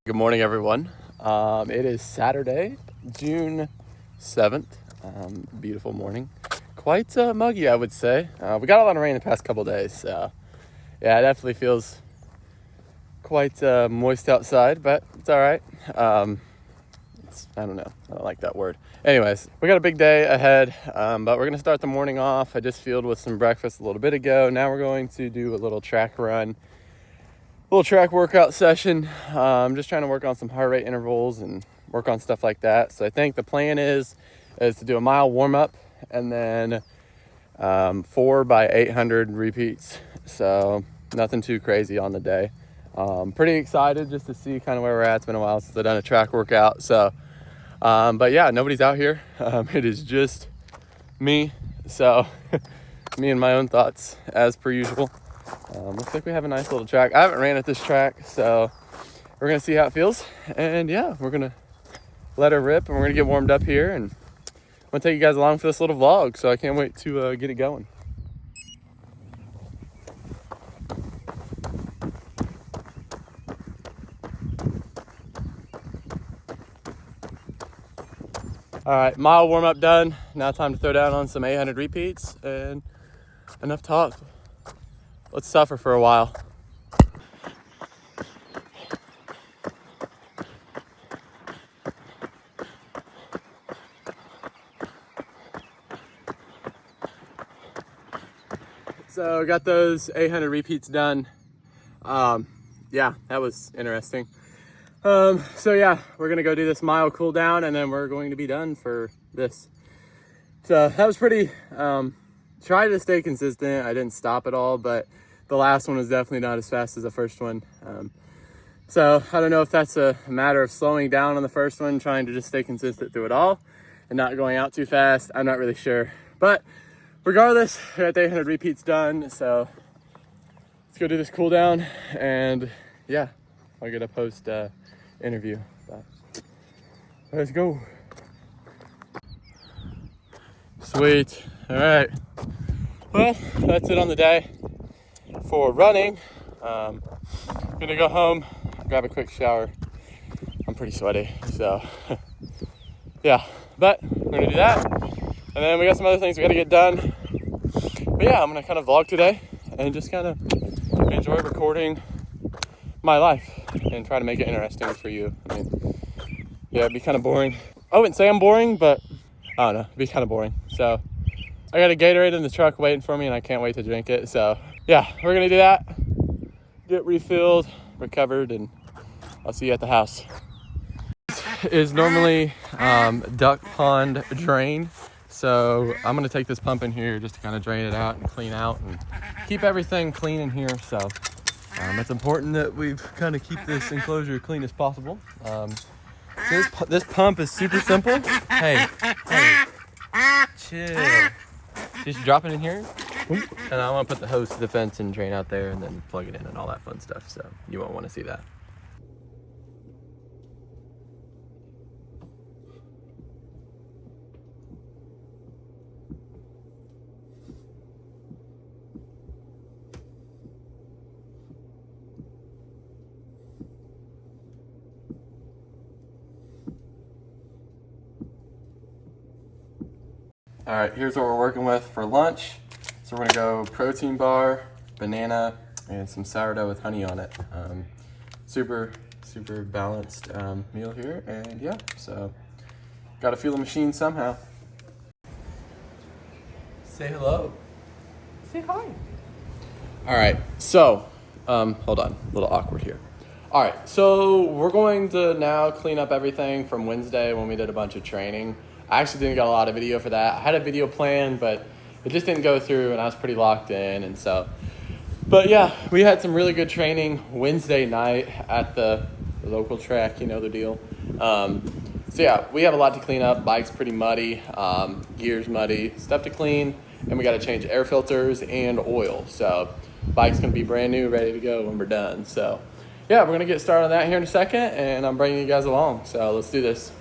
Good morning, everyone. It is Saturday, June 7th. Beautiful morning. Quite muggy, I would say. We got a lot of rain the past couple days, so yeah, it definitely feels quite moist outside, but it's all right. I don't know. I don't like that word. Anyways, we got a big day ahead, but we're going to start the morning off. I just fueled with some breakfast a little bit ago. Now we're going to do a little track run. Little track workout session. I'm just trying to work on some heart rate intervals and work on stuff like that. So I think the plan is to do a mile warm up and then 4 by 800 repeats. So nothing too crazy on the day. Pretty excited just to see kind of where we're at. It's been a while since I've done a track workout. So, but yeah, nobody's out here. It is just me. So me and my own thoughts as per usual. Looks like we have a nice little track. I haven't ran at this track, so we're going to see how it feels. And yeah, we're going to let her rip and we're going to get warmed up here. And I'm going to take you guys along for this little vlog, so I can't wait to get it going. All right, mile warm up done. Now time to throw down on some 800 repeats and enough talk. Let's suffer for a while. So got those 800 repeats done. Yeah, that was interesting. So yeah, we're gonna go do this mile cool down and then we're going to be done for this. So that was pretty, tried to stay consistent. I didn't stop at all, but the last one was definitely not as fast as the first one. So I don't know if that's a matter of slowing down on the first one, trying to just stay consistent through it all and not going out too fast. I'm not really sure, but regardless, we got the 800 repeats done. So let's go do this cool down and yeah, I'll get a post interview. But let's go. Sweet. All right. Well, that's it on the day for running. Gonna go home, grab a quick shower. I'm pretty sweaty, so yeah. But we're gonna do that, and then we got some other things we gotta get done. But yeah, I'm gonna kind of vlog today and just kind of enjoy recording my life and try to make it interesting for you. I mean, yeah, it'd be kind of boring. I wouldn't say I'm boring, but I don't know, it'd be kind of boring. So I got a Gatorade in the truck waiting for me and I can't wait to drink it. So yeah, we're gonna do that, get refilled, recovered, and I'll see you at the house. This is normally duck pond drain. So I'm gonna take this pump in here just to kind of drain it out and clean out and keep everything clean in here. So it's important that we kind of keep this enclosure clean as possible. So this pump is super simple. Hey, chill. Just drop it in here, and I want to put the hose to the fence and drain out there and then plug it in and all that fun stuff. So you won't want to see that. All right, here's what we're working with for lunch. So we're gonna go protein bar, banana, and some sourdough with honey on it. Super balanced meal here, and yeah, so gotta fuel the machine somehow. Say hello. Say hi. All right, so hold on, a little awkward here. All right, so we're going to now clean up everything from Wednesday when we did a bunch of training. I actually didn't get a lot of video for that. I had a video planned, but it just didn't go through and I was pretty locked in. And so, but yeah, we had some really good training Wednesday night at the local track, you know the deal. So yeah, we have a lot to clean up. Bike's pretty muddy, gear's muddy, stuff to clean, and we got to change air filters and oil. So bike's gonna be brand new, ready to go when we're done. So yeah, we're gonna get started on that here in a second, and I'm bringing you guys along. So let's do this.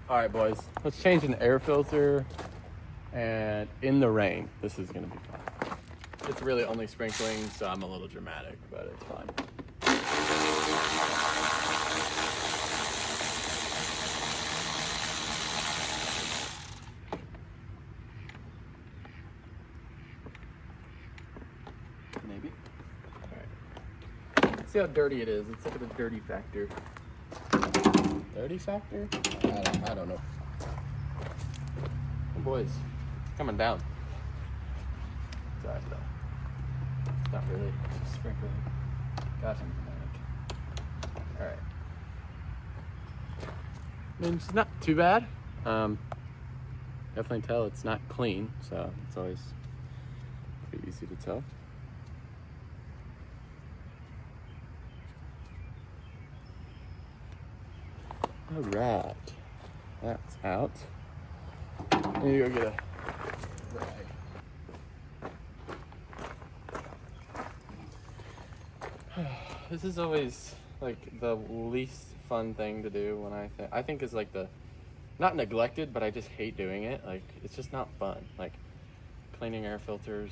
All right, boys, let's change an air filter and in the rain. This is gonna be fun. It's really only sprinkling, so I'm a little dramatic, but it's fine. Maybe. All right. See how dirty it is. Let's look at the dirty factor. Dirty factor? I don't know. Oh, boys, it's coming down. It's alright though. It's not really sprinkling. Got some dramatic. Alright. I mean, it's not too bad. Definitely tell it's not clean, so it's always pretty easy to tell. All right, that's out. I need to go get a rag. This is always like the least fun thing to do when I think is like the, not neglected, but I just hate doing it. Like, it's just not fun. Like cleaning air filters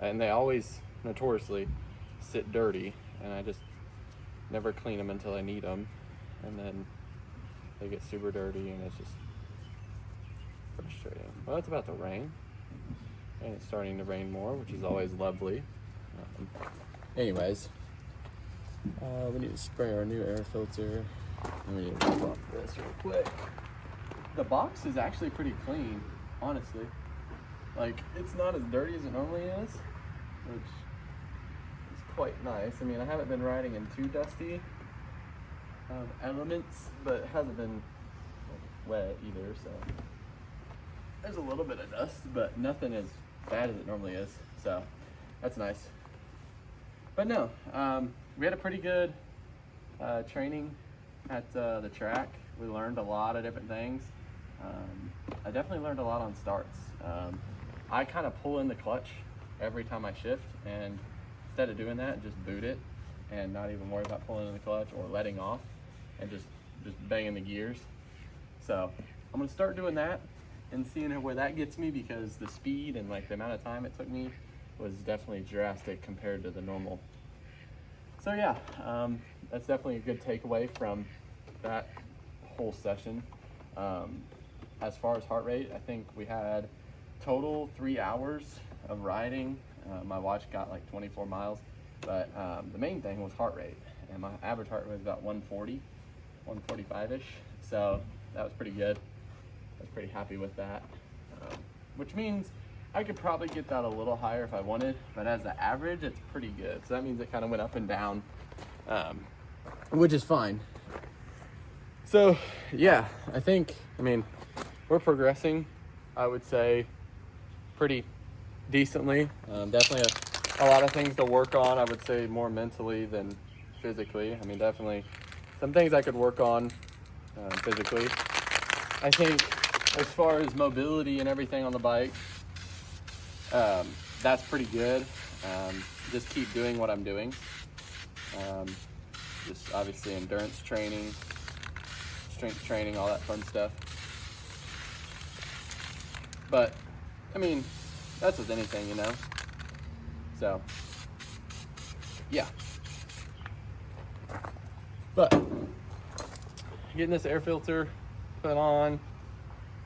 and they always notoriously sit dirty, and I just never clean them until I need them, and then they get super dirty, and it's just frustrating. Well, it's about to rain, and it's starting to rain more, which is always lovely. Anyways, we need to spray our new air filter, and we need to wipe off this real quick. The box is actually pretty clean, honestly. Like, it's not as dirty as it normally is, which is quite nice. I mean, I haven't been riding in too dusty elements, but it hasn't been wet either, so there's a little bit of dust, but nothing as bad as it normally is, so that's nice. But no, we had a pretty good training at the track. We learned a lot of different things. I definitely learned a lot on starts. I kind of pull in the clutch every time I shift, and instead of doing that, just boot it and not even worry about pulling in the clutch or letting off, and just banging the gears. So I'm gonna start doing that and seeing where that gets me, because the speed and like the amount of time it took me was definitely drastic compared to the normal. So yeah, that's definitely a good takeaway from that whole session. As far as heart rate, I think we had total 3 hours of riding. My watch got like 24 miles, but the main thing was heart rate, and my average heart rate was about 140, 145-ish. So that was pretty good. I was pretty happy with that, which means I could probably get that a little higher if I wanted, but as an average, it's pretty good. So that means it kind of went up and down, which is fine. So yeah, I mean, we're progressing, I would say, pretty decently. Definitely a lot of things to work on, I would say, more mentally than physically. I mean, definitely some things I could work on physically. I think as far as mobility and everything on the bike, that's pretty good. Just keep doing what I'm doing. Just obviously endurance training, strength training, all that fun stuff. But I mean, that's with anything, you know? So yeah. But getting this air filter put on, I'm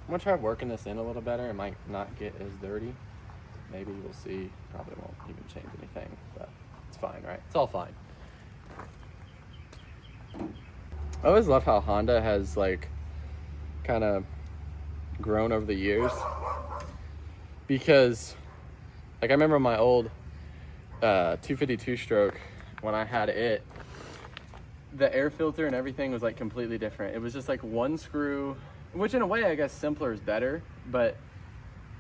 gonna try working this in a little better. It might not get as dirty. Maybe we'll see. Probably won't even change anything, but it's fine, right? It's all fine. I always love how Honda has like kind of grown over the years, because like I remember my old 252 stroke, when I had it, the air filter and everything was like completely different. It was just like one screw, which in a way I guess simpler is better, but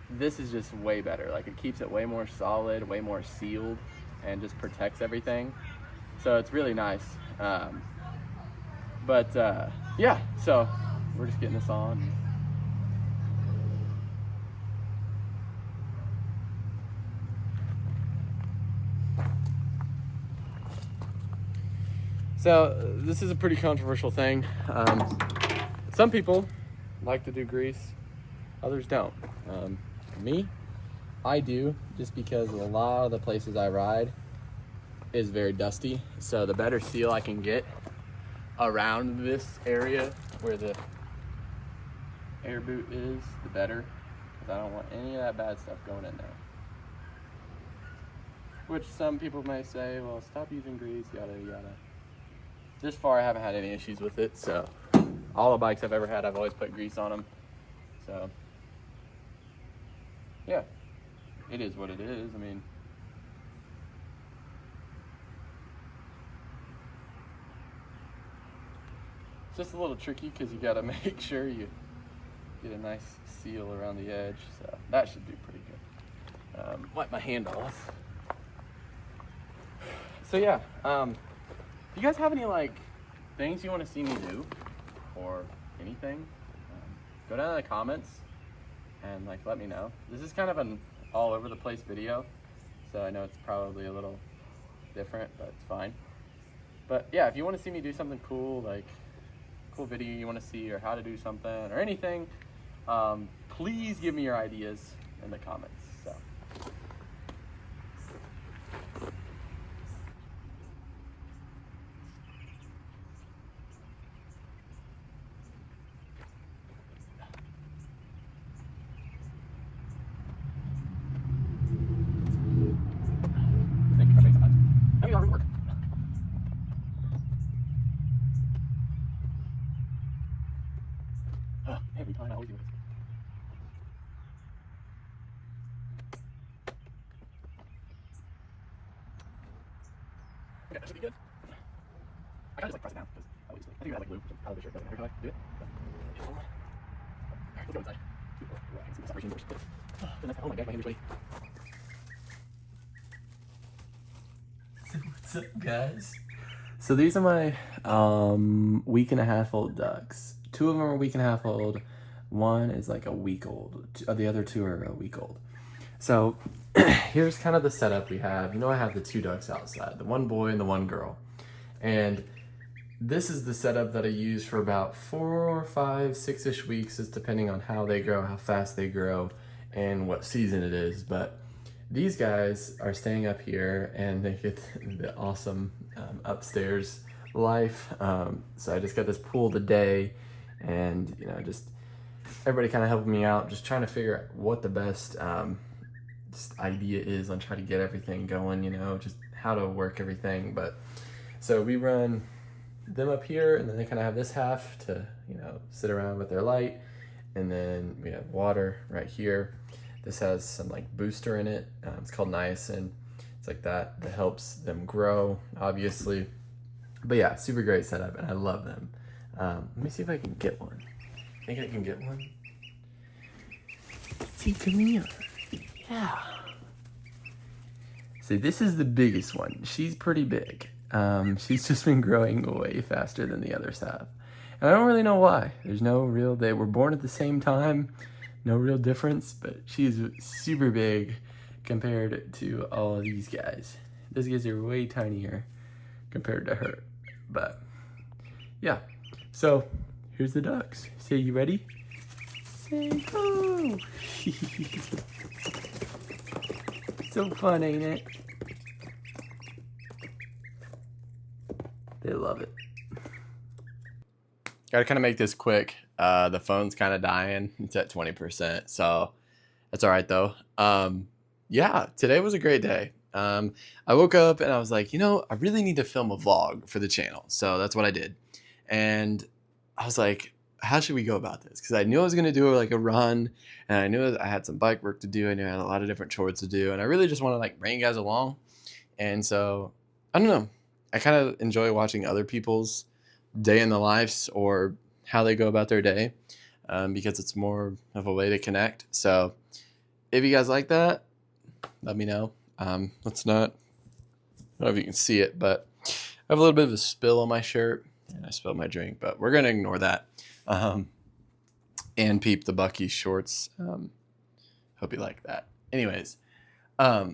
this is just way better. Like, it keeps it way more solid, way more sealed, and just protects everything. So it's really nice. Yeah, so we're just getting this on. So this is a pretty controversial thing. Some people like to do grease, others don't. Me, I do, just because a lot of the places I ride is very dusty. So the better seal I can get around this area where the air boot is, the better, because I don't want any of that bad stuff going in there. Which some people may say, well, stop using grease, yada yada. This far I haven't had any issues with it, so all the bikes I've ever had, I've always put grease on them. So yeah, it is what it is. I mean, it's just a little tricky because you gotta make sure you get a nice seal around the edge, so that should do pretty good. Wipe my hand off. So yeah, do you guys have any like things you want to see me do or anything? Go down in the comments and like let me know. This is kind of an all over the place video, so I know it's probably a little different, but it's fine. But yeah, if you want to see me do something cool, like cool video you want to see, or how to do something or anything, please give me your ideas in the comments. So thank you for taking time. I mean, already work. Every time I always do this. Okay, that should be good. I kind of just like press it down because I always I think I have like glue, which I'm probably sure doesn't hurt. Can I do it? Alright, let's go inside. I can see the separation doors. Oh my god, my hand is ready. So what's up, guys? So these are my week and a half old ducks. 2 of them are a week and a half old. 1 is like a week old. The other 2 are a week old. So here's kind of the setup we have. You know, I have the 2 ducks outside, the 1 boy and the 1 girl. And this is the setup that I use for about 4, 5, 6-ish weeks, just depending on how they grow, how fast they grow, and what season it is. But these guys are staying up here and they get the awesome upstairs life. So I just got this pool today, and you know, just everybody kind of helping me out, just trying to figure out what the best just idea is on trying to get everything going, you know, just how to work everything. But so we run them up here, and then they kind of have this half to, you know, sit around with their light, and then we have water right here. This has some like booster in it. It's called niacin. It's like that helps them grow, obviously. But yeah, super great setup, and I love them. Let me see if I can get one. Think I can get one? See, come here. Yeah. See, this is the biggest one. She's pretty big. She's just been growing way faster than the others have. And I don't really know why. There's no real, they were born at the same time. No real difference, but she's super big compared to all of these guys. Those guys are way tinier compared to her. But yeah, so here's the ducks. Say, you ready? Say go. So fun, ain't it? They love it. Gotta kind of make this quick. The phone's kind of dying. It's at 20%, so that's all right though. Yeah, today was a great day. I woke up and I was like, you know, I really need to film a vlog for the channel. So that's what I did. And I was like, how should we go about this? Because I knew I was going to do like a run, and I knew I had some bike work to do. I knew I had a lot of different chores to do, and I really just want to like bring you guys along. And so, I don't know. I kind of enjoy watching other people's day in the lives or how they go about their day, because it's more of a way to connect. So if you guys like that, let me know. Let's not, I don't know if you can see it, but I have a little bit of a spill on my shirt, and I spilled my drink, but we're going to ignore that. And peep the Bucky shorts. Hope you like that. Anyways, yeah,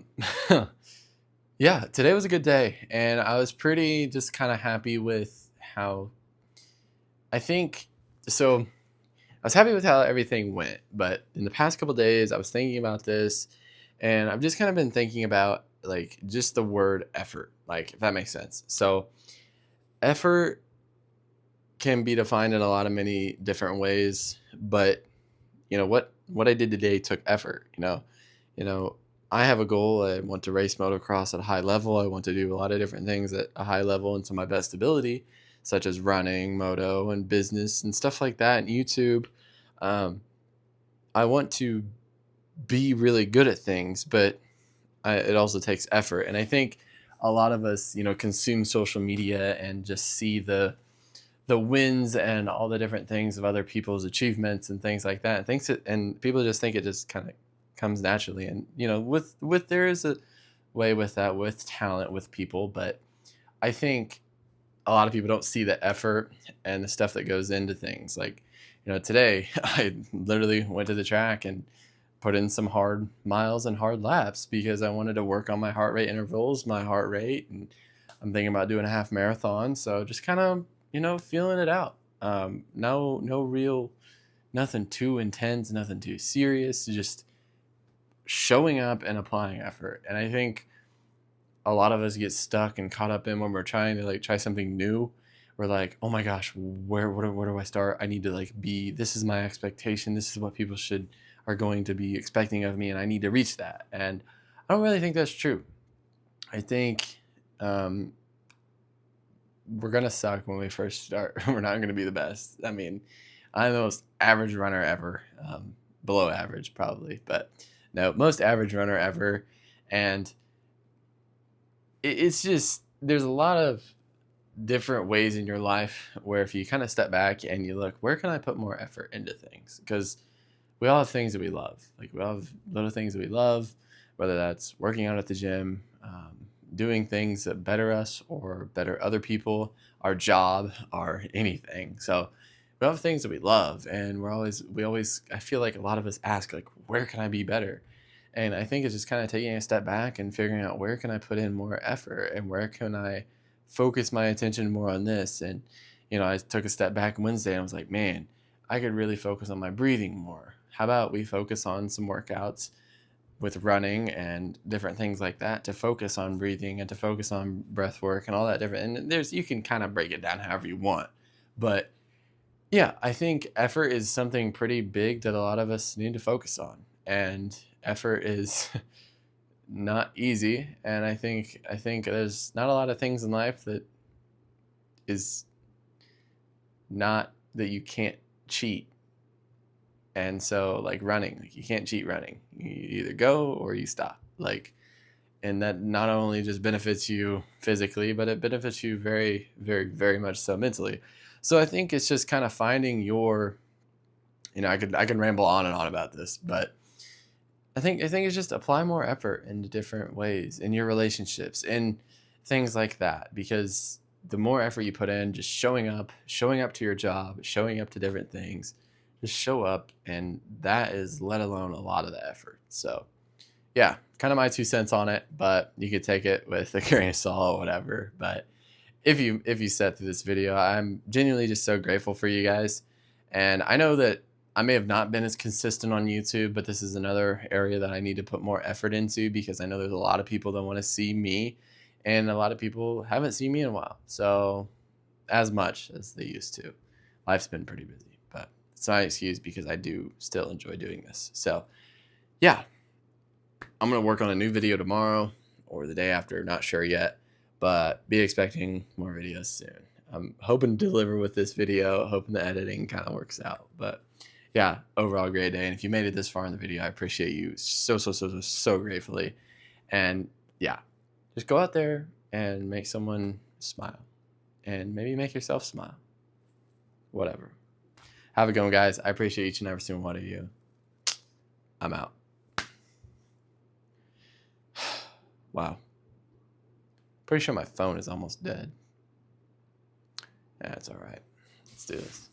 today was a good day, and I was pretty just kind of happy with how, I think, so I was happy with how everything went, but in the past couple days, I was thinking about this, and I've just kind of been thinking about like just the word effort, like if that makes sense. So effort can be defined in a lot of many different ways, but what I did today took effort. You know, I have a goal. I want to race motocross at a high level. I want to do a lot of different things at a high level and to my best ability, such as running, moto, and business and stuff like that, and YouTube. Um, I want to be really good at things, but it also takes effort. And I think a lot of us, consume social media and just see the wins and all the different things of other people's achievements and things like that. And people just think it just kind of comes naturally. And with there is a way with that, with talent, with people, but I think a lot of people don't see the effort and the stuff that goes into things. Like, today I literally went to the track and put in some hard miles and hard laps because I wanted to work on my heart rate intervals, my heart rate, and I'm thinking about doing a half marathon. So just kind of, feeling it out. No real, nothing too intense, nothing too serious, just showing up and applying effort. And I think a lot of us get stuck and caught up in when we're trying to like try something new. We're like, oh my gosh, where do I start? I need to like this is my expectation. This is what people are going to be expecting of me, and I need to reach that. And I don't really think that's true. I think we're gonna suck when we first start. We're not gonna be the best. I mean, I'm the most average runner ever, below average probably, but no, most average runner ever. And it's just there's a lot of different ways in your life where if you kind of step back and you look, where can I put more effort into things? Because we all have things that we love. Like we all have little things that we love, whether that's working out at the gym, doing things that better us or better other people, our job, or anything. So we all have things that we love, and we always. I feel like a lot of us ask like, where can I be better? And I think it's just kind of taking a step back and figuring out where can I put in more effort and where can I focus my attention more on this. And I took a step back Wednesday and I was like, man, I could really focus on my breathing more. How about we focus on some workouts with running and different things like that to focus on breathing and to focus on breath work and all that different. And you can kind of break it down however you want. But yeah, I think effort is something pretty big that a lot of us need to focus on. And effort is not easy. And I think there's not a lot of things in life that is not that you can't cheat. And so like running, like you can't cheat running. You either go or you stop. Like, and that not only just benefits you physically, but it benefits you very, very, very much so mentally. So I think it's just kind of finding your, I can ramble on and on about this, but I think it's just apply more effort into different ways in your relationships and things like that. Because the more effort you put in, just showing up to your job, showing up to different things, just show up, and that is let alone a lot of the effort. So yeah, kind of my 2 cents on it, but you could take it with a grain of salt or whatever. But if you sat through this video, I'm genuinely just so grateful for you guys. And I know that I may have not been as consistent on YouTube, but this is another area that I need to put more effort into because I know there's a lot of people that want to see me, and a lot of people haven't seen me in a while. So as much as they used to. Life's been pretty busy, but it's not an excuse because I do still enjoy doing this. So yeah, I'm going to work on a new video tomorrow or the day after, not sure yet, but be expecting more videos soon. I'm hoping to deliver with this video, hoping the editing kind of works out. But yeah, overall great day. And if you made it this far in the video, I appreciate you so gratefully. And yeah, just go out there and make someone smile and maybe make yourself smile. Whatever. Have a good one, guys. I appreciate each and every single one of you. I'm out. Wow. Pretty sure my phone is almost dead. Yeah, it's all right. Let's do this.